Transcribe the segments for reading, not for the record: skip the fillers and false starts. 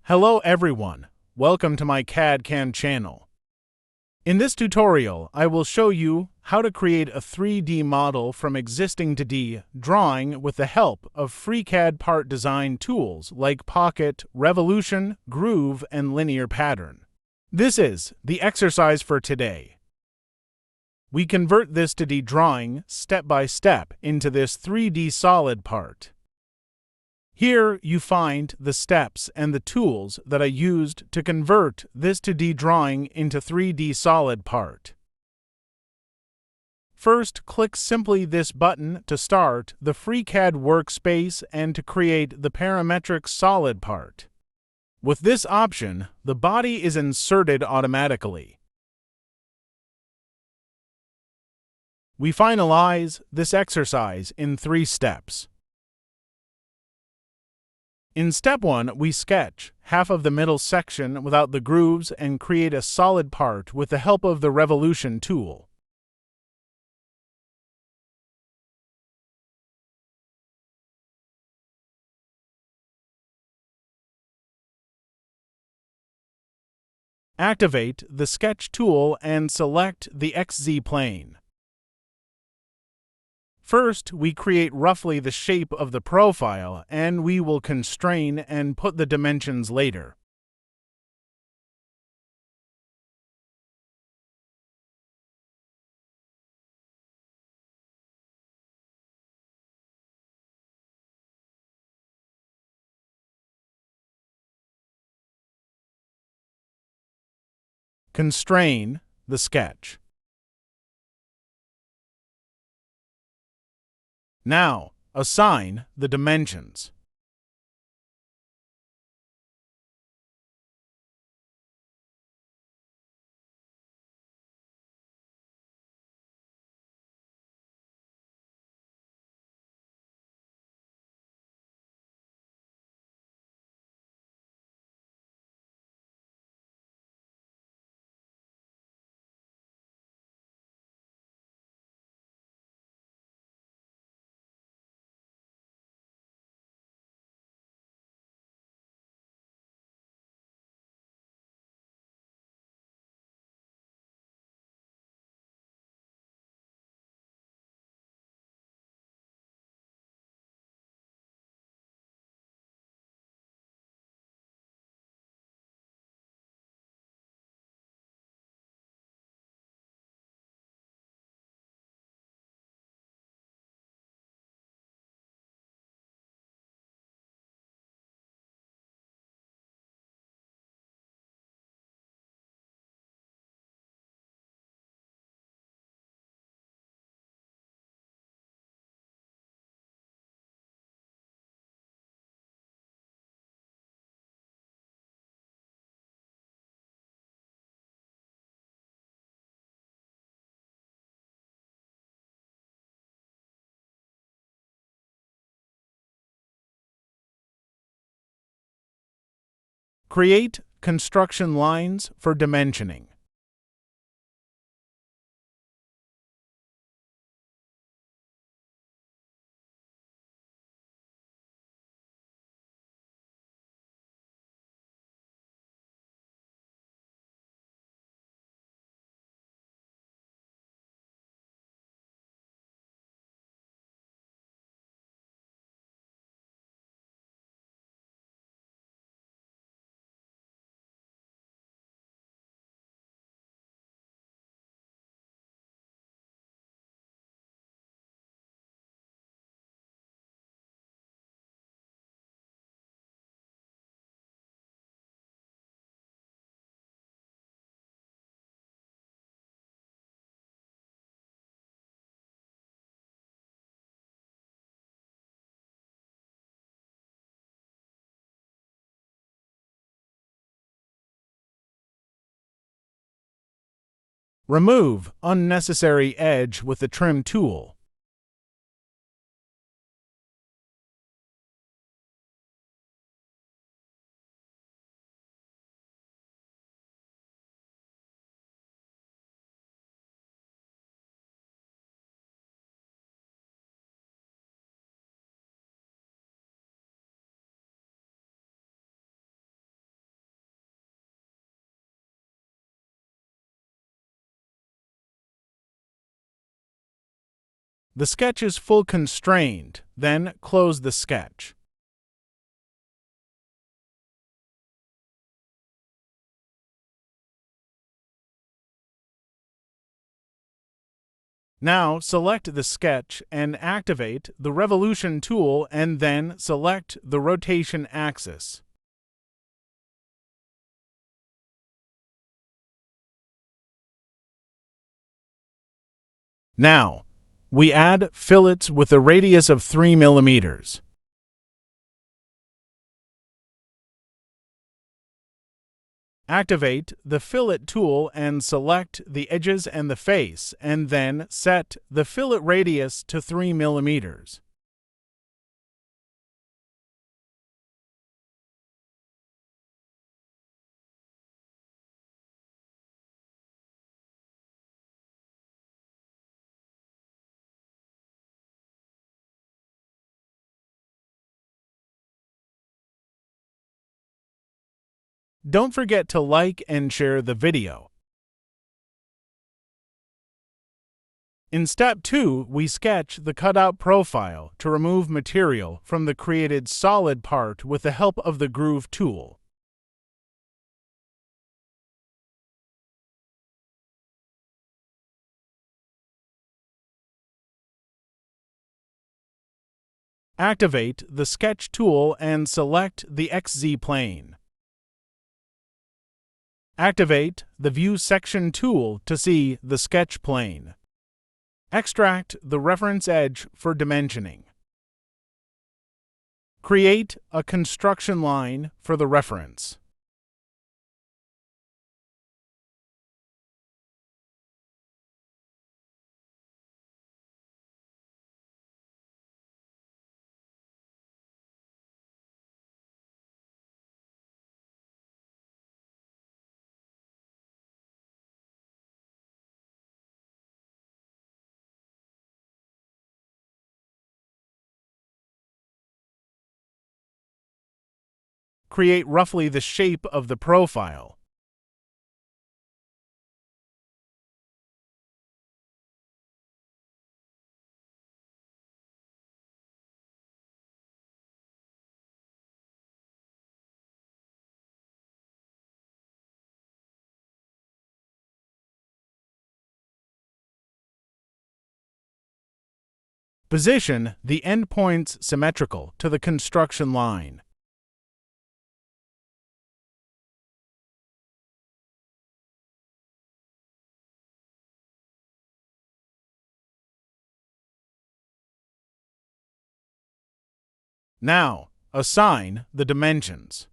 Hello everyone, welcome to my CAD/CAM channel. In this tutorial, I will show you how to create a 3D model from existing 2D drawing with the help of FreeCAD part design tools like Pocket, Revolution, Groove, and Linear Pattern. This is the exercise for today. We convert this 2D drawing step by step into this 3D solid part. Here you find the steps and the tools that I used to convert this 2D drawing into 3D solid part. First, click simply this button to start the FreeCAD workspace and to create the parametric solid part. With this option, the body is inserted automatically. We finalize this exercise in 3 steps. In step 1, we sketch half of the middle section without the grooves and create a solid part with the help of the Revolution tool. Activate the Sketch tool and select the XZ plane. First, we create roughly the shape of the profile, and we will constrain and put the dimensions later. Constrain the sketch. Now, assign the dimensions. Create construction lines for dimensioning. Remove unnecessary edge with the Trim tool. The sketch is full constrained, then close the sketch. Now select the sketch and activate the revolution tool and then select the rotation axis. Now, we add fillets with a radius of 3 millimeters. Activate the fillet tool and select the edges and the face, and then set the fillet radius to 3 millimeters. Don't forget to like and share the video. In step 2, we sketch the cutout profile to remove material from the created solid part with the help of the groove tool. Activate the sketch tool and select the XZ plane. Activate the View Section tool to see the sketch plane. Extract the reference edge for dimensioning. Create a construction line for the reference. Create roughly the shape of the profile. Position the endpoints symmetrical to the construction line. Now, assign the dimensions.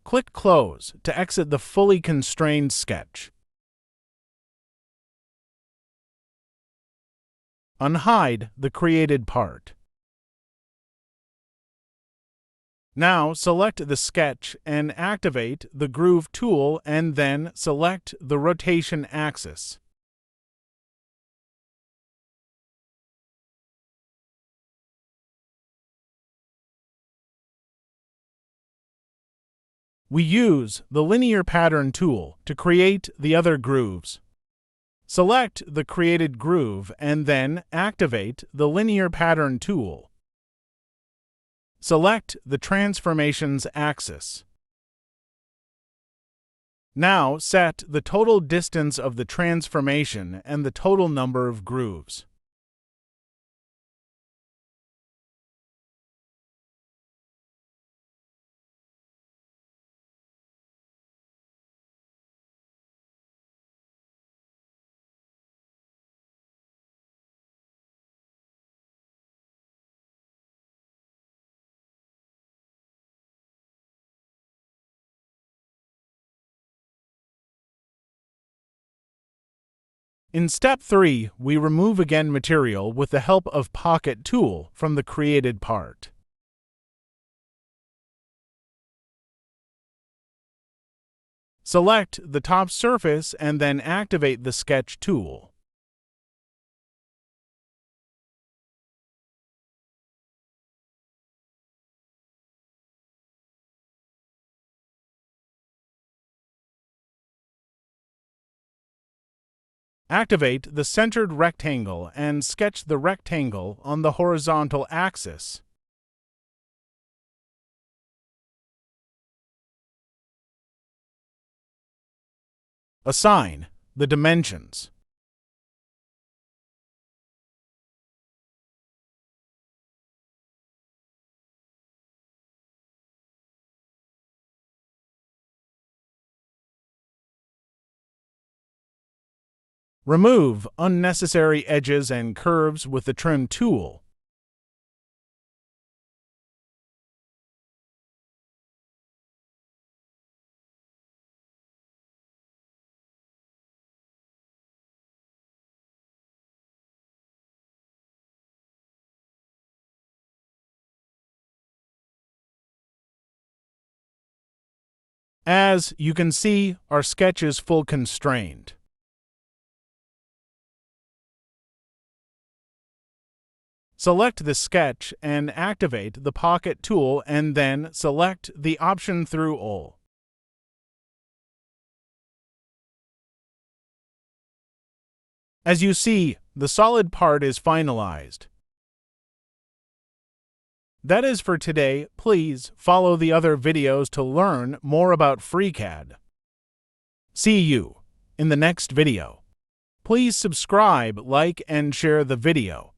Click Close to exit the fully constrained sketch. Unhide the created part. Now select the sketch and activate the Groove tool and then select the rotation axis. We use the Linear Pattern tool to create the other grooves. Select the created groove and then activate the Linear Pattern tool. Select the Transformations axis. Now set the total distance of the transformation and the total number of grooves. In step 3, we remove again material with the help of Pocket tool from the created part. Select the top surface and then activate the Sketch tool. Activate the centered rectangle and sketch the rectangle on the horizontal axis. Assign the dimensions. Remove unnecessary edges and curves with the Trim tool. As you can see, our sketch is full constrained. Select the sketch and activate the Pocket tool and then select the option through all. As you see, the solid part is finalized. That is for today. Please follow the other videos to learn more about FreeCAD. See you in the next video. Please subscribe, like, and share the video.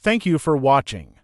Thank you for watching.